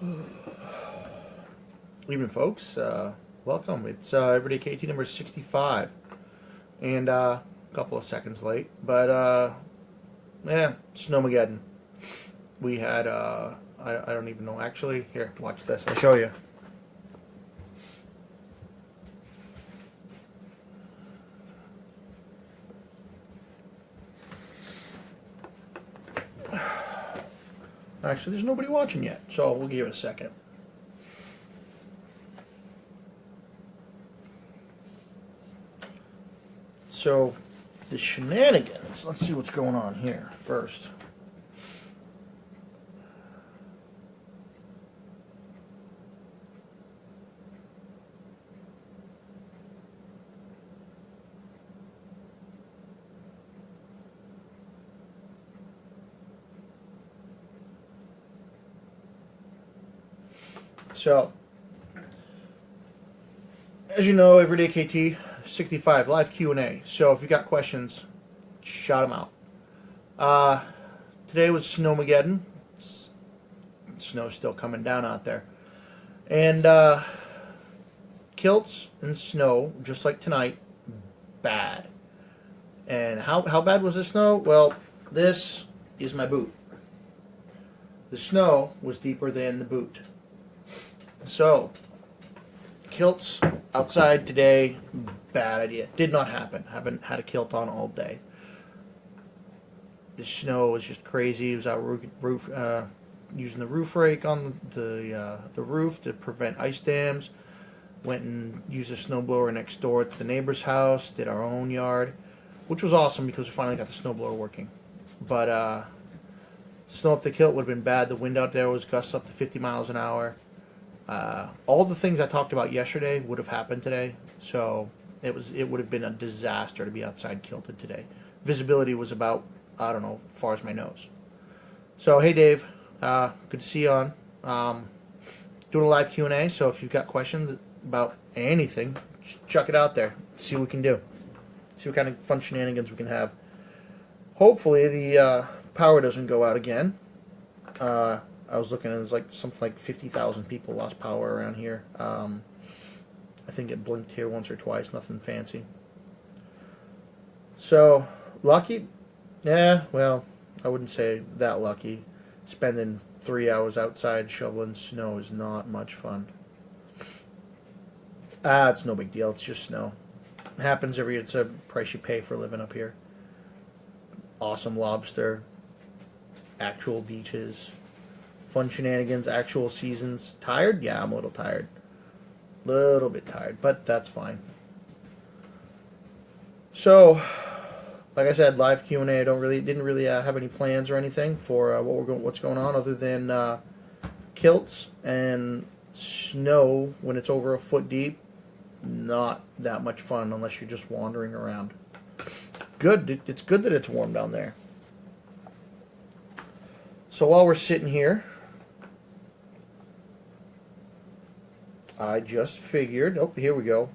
Evening, folks. Welcome. It's Everyday KT number 65, and a couple of seconds late, but yeah, snowmageddon. We had I don't even know. Actually, here, watch this. I'll show you. Actually, there's nobody watching yet, so we'll give it a second. So, the shenanigans. Let's see what's going on here first. So, as you know, Everyday KT 65 live Q&A. So if you got questions, shout them out. Today was snowmageddon. Snow's still coming down out there, and kilts and snow, just like tonight, bad. And how bad was the snow? Well, this is my boot. The snow was deeper than the boot. So, kilts outside today, bad idea. Did not happen. Haven't had a kilt on all day. The snow was just crazy. It was out using the roof rake on the roof to prevent ice dams. Went and used a snowblower next door at the neighbor's house. Did our own yard, which was awesome because we finally got the snowblower working. But snow up the kilt would have been bad. The wind out there was gusts up to 50 miles an hour. All the things I talked about yesterday would have happened today, so it would have been a disaster to be outside kilted today. Visibility was about, I don't know, as far as my nose. So hey Dave, good to see you on. Doing a live Q&A, so if you've got questions about anything, chuck it out there. See what we can do. See what kind of fun shenanigans we can have. Hopefully the power doesn't go out again. I was looking, and it's like something like 50,000 people lost power around here. I think it blinked here once or twice, nothing fancy. So, lucky? Yeah, well, I wouldn't say that lucky. Spending 3 hours outside shoveling snow is not much fun. It's no big deal, it's just snow. It happens it's a price you pay for living up here. Awesome lobster, actual beaches, fun shenanigans, actual seasons. Tired? Yeah, I'm a little tired. Little bit tired, but that's fine. So, like I said, live Q&A. I didn't really have any plans or anything for what's going on, other than kilts and snow when it's over a foot deep. Not that much fun unless you're just wandering around. Good. It's good that it's warm down there. So while we're sitting here, I just figured, oh, here we go.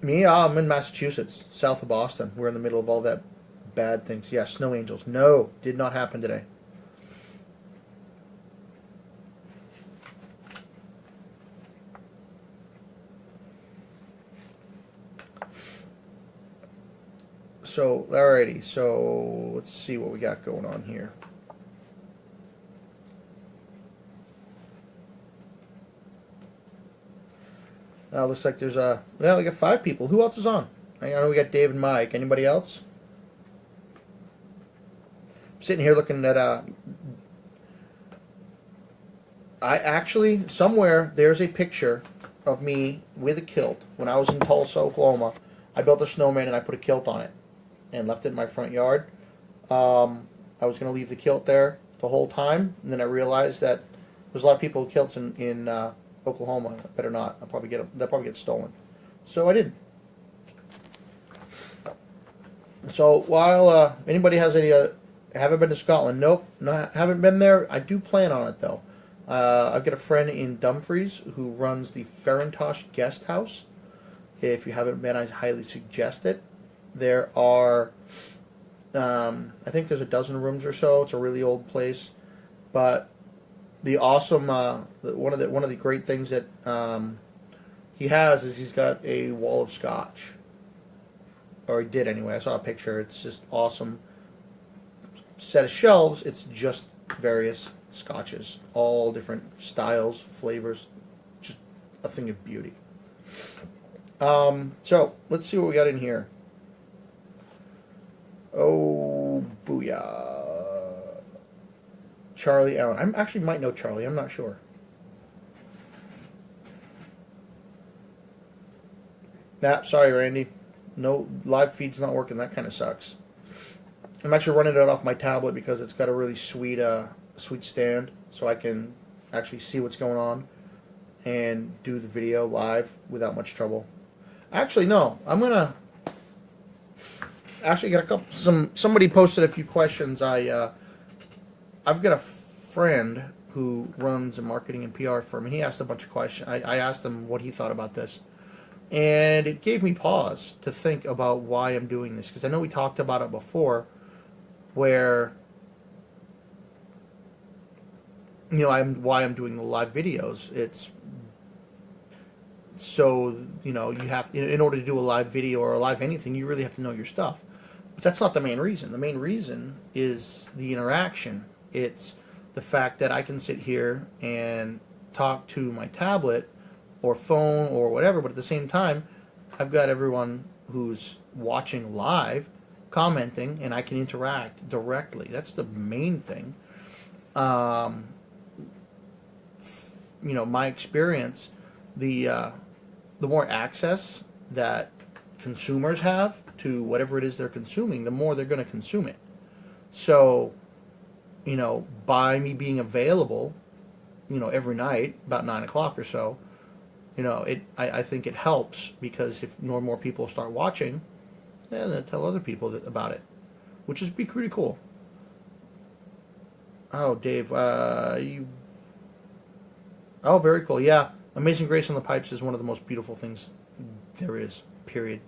Me, I'm in Massachusetts, south of Boston. We're in the middle of all that bad things. Yeah, snow angels. No, did not happen today. So, alrighty, so let's see what we got going on here. Looks like there's we got 5 people. Who else is on? I know we got Dave and Mike. Anybody else? I'm sitting here looking at I actually, somewhere, there's a picture of me with a kilt. When I was in Tulsa, Oklahoma, I built a snowman and I put a kilt on it and left it in my front yard. I was going to leave the kilt there the whole time, and then I realized that there's a lot of people with kilts in Oklahoma. I better not. They'll probably get stolen. So I didn't. So while anybody has any, haven't been to Scotland? Nope, haven't been there. I do plan on it though. I've got a friend in Dumfries who runs the Farintosh Guest House. If you haven't been, I highly suggest it. There are, I think there's a dozen rooms or so. It's a really old place, But the awesome one of the great things that he has is he's got a wall of scotch, or he did anyway. I saw a picture. It's just awesome. Set of shelves. It's just various scotches, all different styles, flavors, just a thing of beauty. So let's see what we got in here. Oh, booyah. Charlie Allen. I actually might know Charlie. I'm not sure. Nah, sorry, Randy. No, live feed's not working. That kind of sucks. I'm actually running it off my tablet because it's got a really sweet stand, so I can actually see what's going on and do the video live without much trouble. Actually, no. I'm gonna actually get a couple. Somebody posted a few questions. I've got a friend who runs a marketing and PR firm, and he asked a bunch of questions. I asked him what he thought about this, and it gave me pause to think about why I'm doing this, because I know we talked about it before, where why I'm doing the live videos. It's so you have, in order to do a live video or a live anything, you really have to know your stuff. But that's not the main reason. The main reason is the interaction. It's the fact that I can sit here and talk to my tablet or phone or whatever, but at the same time, I've got everyone who's watching live commenting, and I can interact directly. That's the main thing. My experience, the more access that consumers have to whatever it is they're consuming, the more they're going to consume it. So, by me being available, every night about 9 o'clock or so, I think it helps, because if more people start watching, then they'll tell other people about it, which is pretty cool. Oh, Dave, oh, very cool. Yeah, Amazing Grace on the Pipes is one of the most beautiful things there is, period.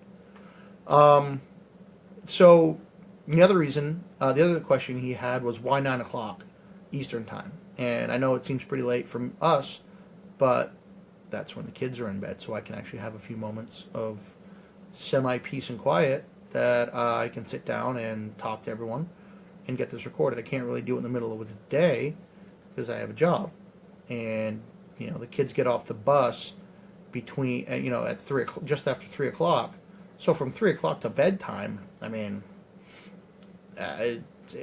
So the other reason, the other question he had was, why 9 o'clock Eastern time? And I know it seems pretty late from us, but that's when the kids are in bed, so I can actually have a few moments of semi-peace and quiet that I can sit down and talk to everyone and get this recorded. I can't really do it in the middle of the day because I have a job. And, the kids get off the bus between, at 3 o'clock, just after 3 o'clock. So from 3 o'clock to bedtime, I mean, it's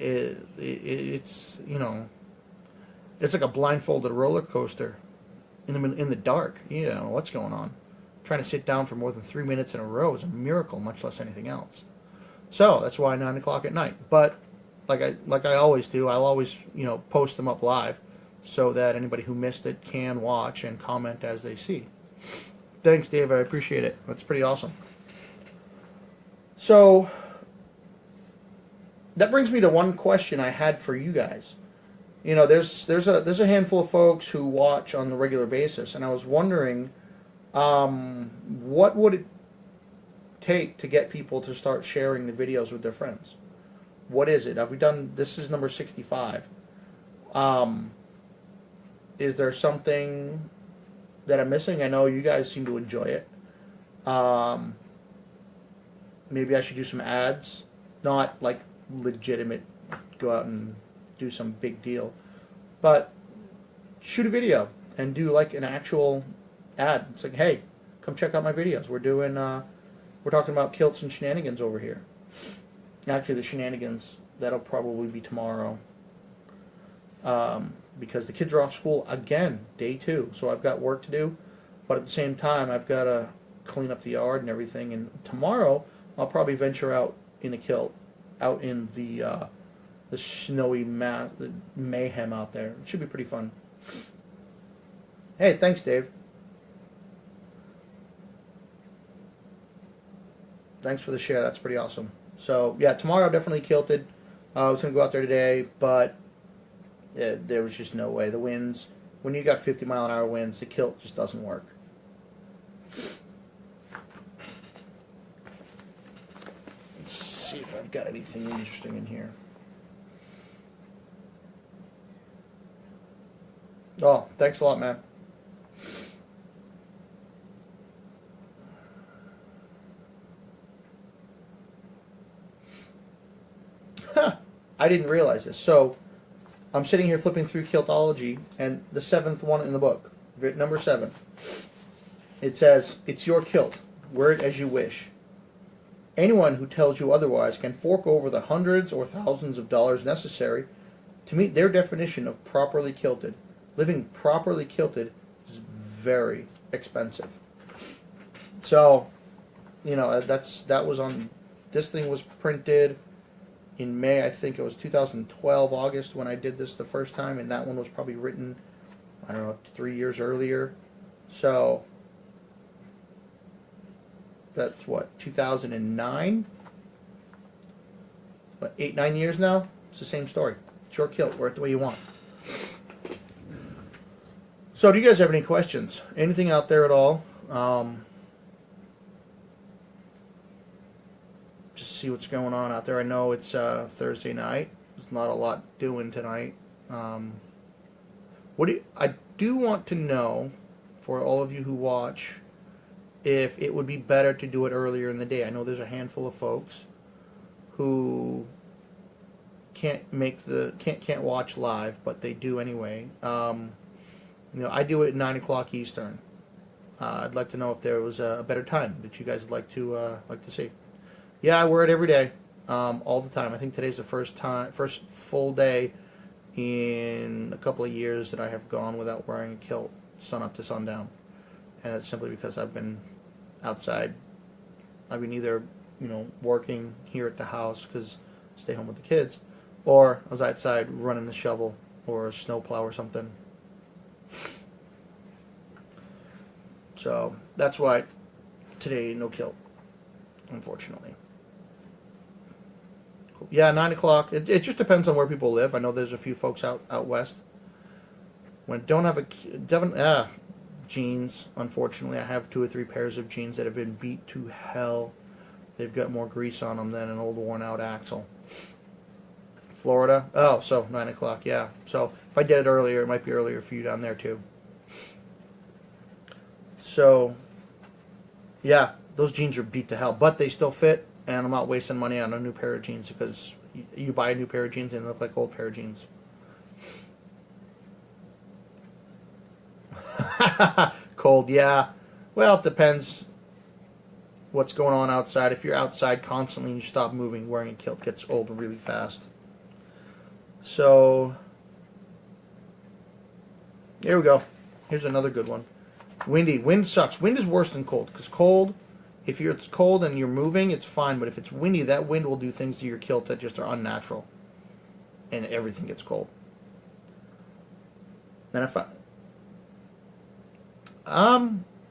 it's like a blindfolded roller coaster in the dark. You don't know what's going on. Trying to sit down for more than 3 minutes in a row is a miracle, much less anything else. So that's why 9 o'clock at night. But like I always do, I'll always post them up live, so that anybody who missed it can watch and comment as they see. Thanks, Dave. I appreciate it. That's pretty awesome. So that brings me to one question I had for you guys. There's a handful of folks who watch on a regular basis, and I was wondering, what would it take to get people to start sharing the videos with their friends? What is it? Have we done? This is number 65. Is there something that I'm missing? I know you guys seem to enjoy it. Maybe I should do some ads, not like legitimate, go out and do some big deal, but shoot a video and do like an actual ad. It's like, hey, come check out my videos. We're talking about kilts and shenanigans over here. Actually, the shenanigans, that'll probably be tomorrow, because the kids are off school again, day 2. So I've got work to do, but at the same time, I've got to clean up the yard and everything. And tomorrow, I'll probably venture out in a kilt, out in the snowy the mayhem out there. It should be pretty fun. Hey, thanks, Dave. Thanks for the share. That's pretty awesome. So, yeah, tomorrow definitely kilted. I was going to go out there today, but there was just no way. The winds, when you got 50-mile-an-hour winds, the kilt just doesn't work. Let's see if I've got anything interesting in here. Oh, thanks a lot, man. I didn't realize this. So I'm sitting here flipping through Kiltology, and the seventh one in the book, number 7, it says, "It's your kilt. Wear it as you wish. Anyone who tells you otherwise can fork over the hundreds or thousands of dollars necessary to meet their definition of properly kilted. Living properly kilted is very expensive." So, that was on. This thing was printed in May, I think it was 2012, August, when I did this the first time, and that one was probably written, I don't know, 3 years earlier. So that's what, 2009? What, 8, 9 years now? It's the same story. Short kilt, wear it the way you want. So do you guys have any questions? Anything out there at all? Just see what's going on out there. I know it's Thursday night. There's not a lot doing tonight. I do want to know, for all of you who watch, if it would be better to do it earlier in the day. I know there's a handful of folks who can't watch live, but they do anyway. I do it at 9 o'clock Eastern. I'd like to know if there was a better time that you guys would like to see. Yeah, I wear it every day, all the time. I think today's the first full day in a couple of years that I have gone without wearing a kilt, sun up to sundown, and it's simply because I've been outside. I've been either working here at the house because I stay home with the kids, or I was outside running the shovel or a snowplow or something. So that's why today no kilt, unfortunately. Yeah, 9 o'clock. It just depends on where people live. I know there's a few folks out west when don't have jeans. Unfortunately, I have 2 or 3 pairs of jeans that have been beat to hell. They've got more grease on them than an old worn out axle. Florida. Oh, so 9 o'clock. Yeah. So if I did it earlier, it might be earlier for you down there too. So yeah, those jeans are beat to hell, but they still fit. And I'm not wasting money on a new pair of jeans because you buy a new pair of jeans and they look like old pair of jeans. Cold, yeah. Well, it depends what's going on outside. If you're outside constantly and you stop moving, wearing a kilt gets old really fast. So, here we go. Here's another good one. Windy. Wind sucks. Wind is worse than cold because cold... If it's cold and you're moving, it's fine. But if it's windy, that wind will do things to your kilt that just are unnatural. And everything gets cold. Then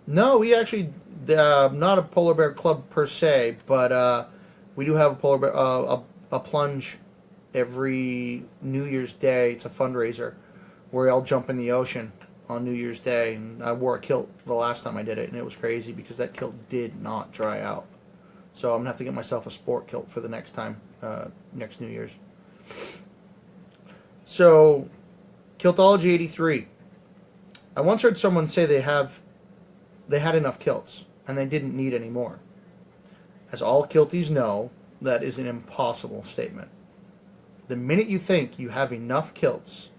no, we actually, not a polar bear club per se, but we do have a polar bear, a plunge every New Year's Day. It's a fundraiser where we all jump in the ocean on New Year's Day, and I wore a kilt the last time I did it, and it was crazy because that kilt did not dry out. So I'm going to have to get myself a sport kilt for the next time, next New Year's. So, Kiltology 83. I once heard someone say they had enough kilts, and they didn't need any more. As all kilties know, that is an impossible statement. The minute you think you have enough kilts,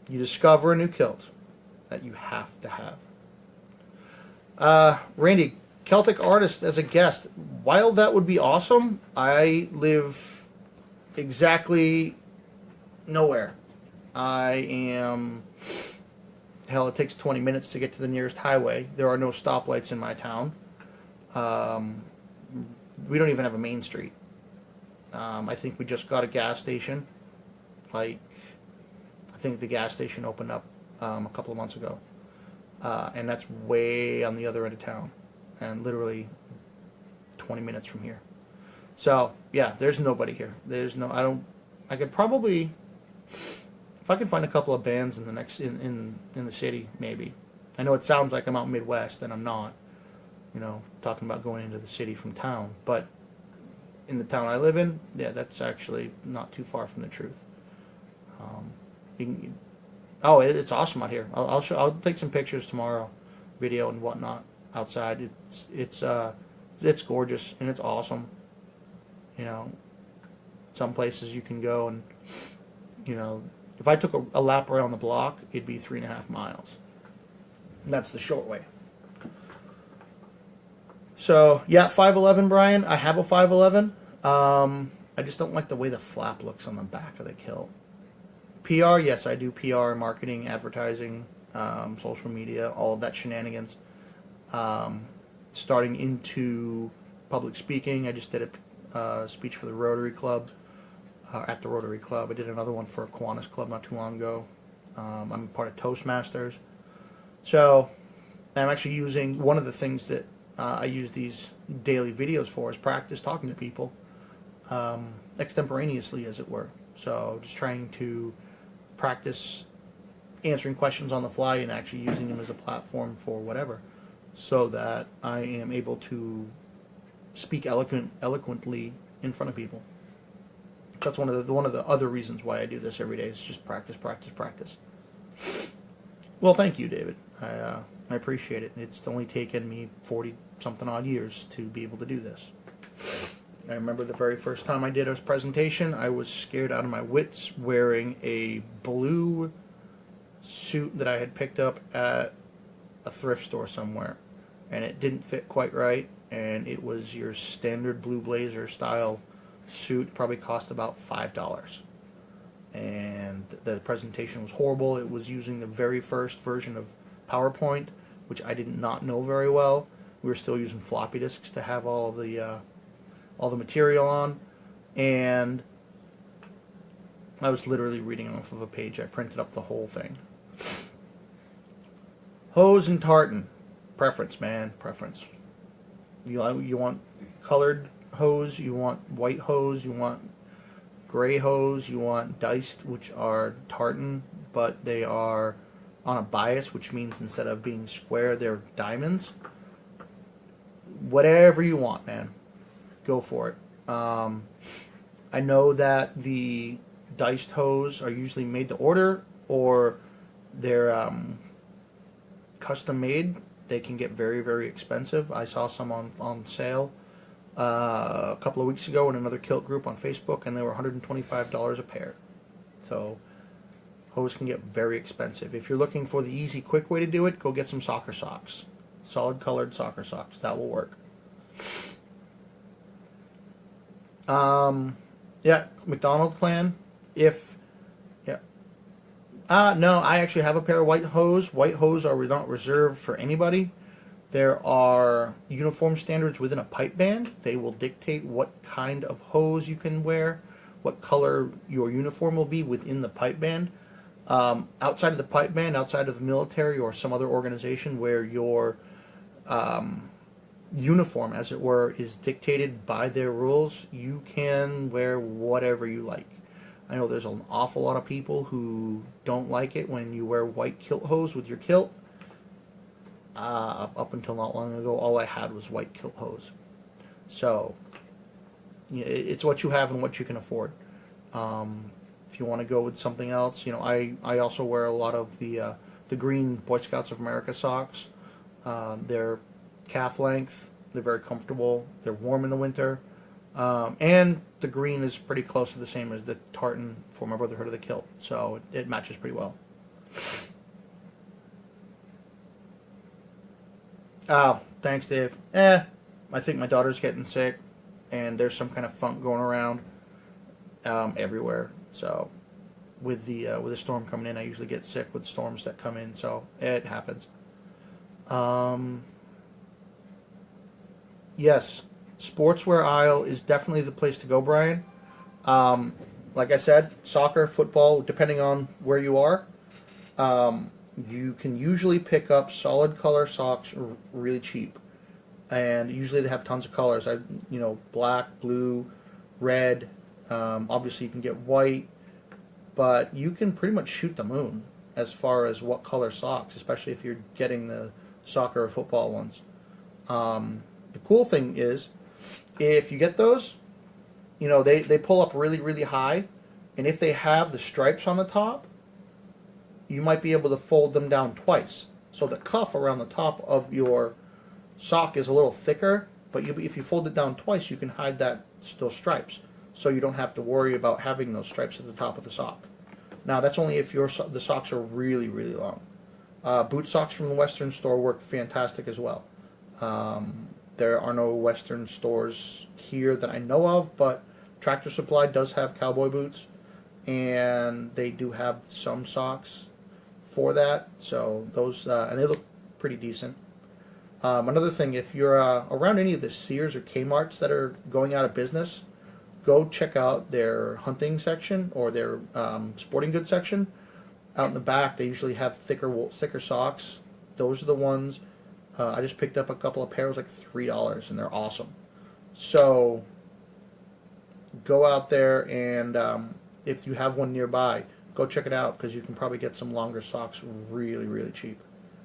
you discover a new kilt that you have to have. Randy, Celtic artist as a guest. While that would be awesome, I live exactly nowhere. Hell, it takes 20 minutes to get to the nearest highway. There are no stoplights in my town. We don't even have a main street. I think we just got a gas station. I think the gas station opened up a couple of months ago, and that's way on the other end of town, and literally 20 minutes from here. So yeah, there's nobody here. I could probably, if I could find a couple of bands in the city, maybe. I know it sounds like I'm out Midwest, and I'm not. Talking about going into the city from town, but in the town I live in, yeah, that's actually not too far from the truth. Oh, it's awesome out here. I'll show. I'll take some pictures tomorrow, video and whatnot outside. It's gorgeous and it's awesome. You know, some places you can go and, you know, if I took a lap around the block, it'd be 3.5 miles. And that's the short way. So yeah, 511, Brian. I have a 511. I just don't like the way the flap looks on the back of the kilt. PR, yes, I do PR, marketing, advertising, social media, all of that shenanigans. Starting into public speaking, I just did a speech for the Rotary Club, at the Rotary Club. I did another one for a Kiwanis Club not too long ago. I'm part of Toastmasters. So I'm actually using, one of the things that I use these daily videos for is practice talking to people, extemporaneously, as it were. So just trying to practice answering questions on the fly and actually using them as a platform for whatever, so that I am able to speak eloquently in front of people. That's one of the other reasons why I do this every day. Is just practice, practice, practice. Well, thank you, David. I appreciate it. It's only taken me 40-something odd years to be able to do this. I remember the very first time I did a presentation, I was scared out of my wits wearing a blue suit that I had picked up at a thrift store somewhere. And it didn't fit quite right, and it was your standard blue blazer style suit. Probably cost about $5. And the presentation was horrible. It was using the very first version of PowerPoint, which I did not know very well. We were still using floppy disks to have all the material on, and I was literally reading off of a page. I printed up the whole thing. Hose and tartan. Preference, man. Preference. You want colored hose, you want white hose, you want gray hose, you want diced, which are tartan, but they are on a bias, which means instead of being square, they're diamonds. Whatever you want, man. Go for it. I know that the diced hose are usually made to order, or they're custom made. They can get very, very expensive. I saw some on sale a couple of weeks ago in another kilt group on Facebook, and they were $125 a pair. So hose can get very expensive. If you're looking for the easy, quick way to do it, go get some soccer socks. Solid colored soccer socks. That will work. Yeah, McDonald's plan. No, I actually have a pair of white hose. White hose are not reserved for anybody. There are uniform standards within a pipe band. They will dictate what kind of hose you can wear, what color your uniform will be within the pipe band. Outside of the pipe band, outside of the military or some other organization where your uniform, as it were, is dictated by their rules, you can wear whatever you like. I know there's an awful lot of people who don't like it when you wear white kilt hose with your kilt. Up until not long ago, all I had was white kilt hose. So, it's what you have and what you can afford. If you want to go with something else, I also wear a lot of the green Boy Scouts of America socks. They're calf length. They're very comfortable. They're warm in the winter. And the green is pretty close to the same as the tartan for my Brotherhood of the Kilt, so it matches pretty well. Oh, thanks, Dave. I think my daughter's getting sick, and there's some kind of funk going around everywhere. So, with the storm coming in, I usually get sick with storms that come in, so it happens. Yes. Sportswear aisle is definitely the place to go, Brian. Like I said, soccer, football, depending on where you are, you can usually pick up solid color socks really cheap, and usually they have tons of colors. Black, blue, red. Obviously, you can get white, but you can pretty much shoot the moon as far as what color socks, especially if you're getting the soccer or football ones. The cool thing is, if you get those, they pull up really, really high, and if they have the stripes on the top, you might be able to fold them down twice. So the cuff around the top of your sock is a little thicker, but if you fold it down twice, you can hide those stripes. So you don't have to worry about having those stripes at the top of the sock. Now that's only if the socks are really, really long. Boot socks from the Western store work fantastic as well. There are no Western stores here that I know of, but Tractor Supply does have cowboy boots, and they do have some socks for that. So those, and they look pretty decent. Another thing, if you're around any of the Sears or Kmart's that are going out of business, go check out their hunting section or their sporting goods section. Out in the back, they usually have thicker socks. Those are the ones. I just picked up a couple of pairs, like $3, and they're awesome. So go out there, and if you have one nearby, go check it out, because you can probably get some longer socks really, really cheap.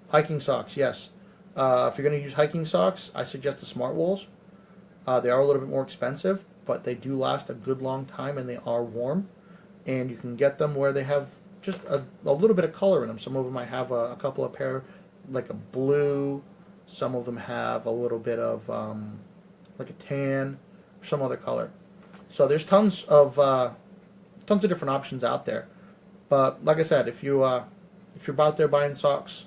Hiking socks, yes. If you're going to use hiking socks, I suggest the Smart Wools. They are a little bit more expensive, but they do last a good long time, and they are warm. And you can get them where they have just a little bit of color in them. Some of them might have a couple of pair, like a blue. Some of them have a little bit of like a tan or some other color. So there's tons of different options out there. But like I said, if you're out there buying socks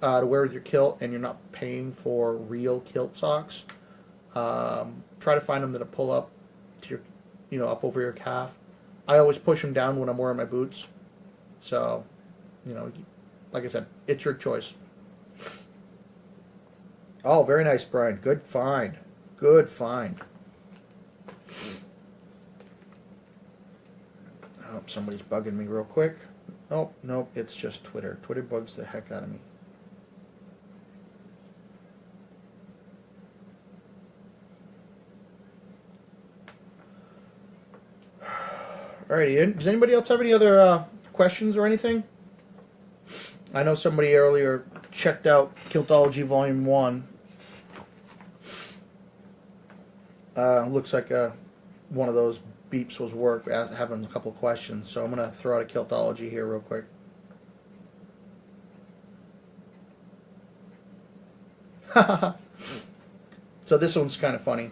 to wear with your kilt and you're not paying for real kilt socks, try to find them that pull up to your, up over your calf. I always push them down when I'm wearing my boots. So, like I said, it's your choice. Oh, very nice, Brian. Good find. Good find. Oh, somebody's bugging me real quick. Oh, nope, it's just Twitter. Twitter bugs the heck out of me. Alrighty, does anybody else have any other questions or anything? I know somebody earlier checked out Kiltology Volume 1. Looks like one of those beeps was having a couple questions, so I'm going to throw out a Kiltology here real quick. So this one's kind of funny.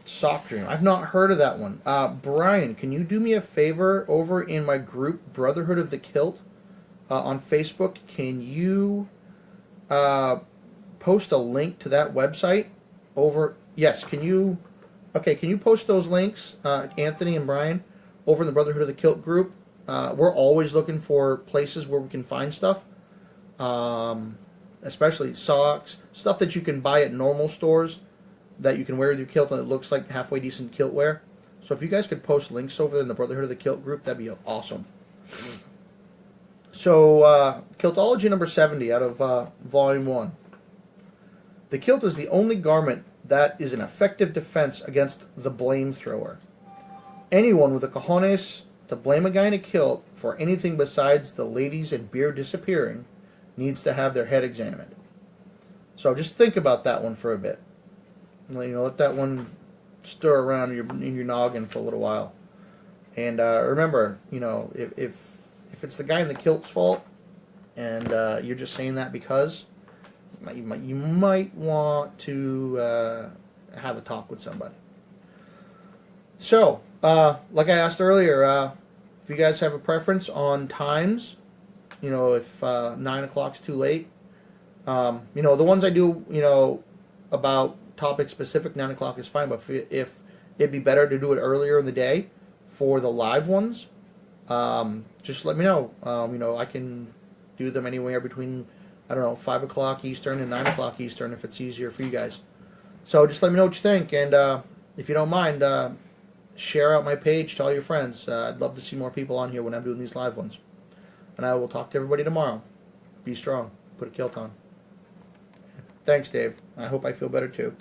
Sock Dream. I've not heard of that one. Brian, can you do me a favor over in my group, Brotherhood of the Kilt, on Facebook? Can you post a link to that website over? Yes, can you? Okay, can you post those links, Anthony and Brian, over in the Brotherhood of the Kilt group? We're always looking for places where we can find stuff, especially socks, stuff that you can buy at normal stores that you can wear with your kilt and it looks like halfway decent kilt wear. So if you guys could post links over in the Brotherhood of the Kilt group, that'd be awesome. So, Kiltology number 70 out of Volume 1. The kilt is the only garment that is an effective defense against the blame thrower. Anyone with the cojones to blame a guy in a kilt for anything besides the ladies and beer disappearing needs to have their head examined. So just think about that one for a bit. Let that one stir around in your noggin for a little while. And remember, if it's the guy in the kilt's fault, and you're just saying that because, you might want to have a talk with somebody. So, like I asked earlier, if you guys have a preference on times, if 9 o'clock's too late, the ones I do, about topic specific, 9 o'clock is fine, but if it'd be better to do it earlier in the day for the live ones, just let me know. I can do them anywhere between, 5 o'clock Eastern and 9 o'clock Eastern if it's easier for you guys. So just let me know what you think, and if you don't mind, share out my page to all your friends. I'd love to see more people on here when I'm doing these live ones. And I will talk to everybody tomorrow. Be strong. Put a kilt on. Thanks, Dave. I hope I feel better too.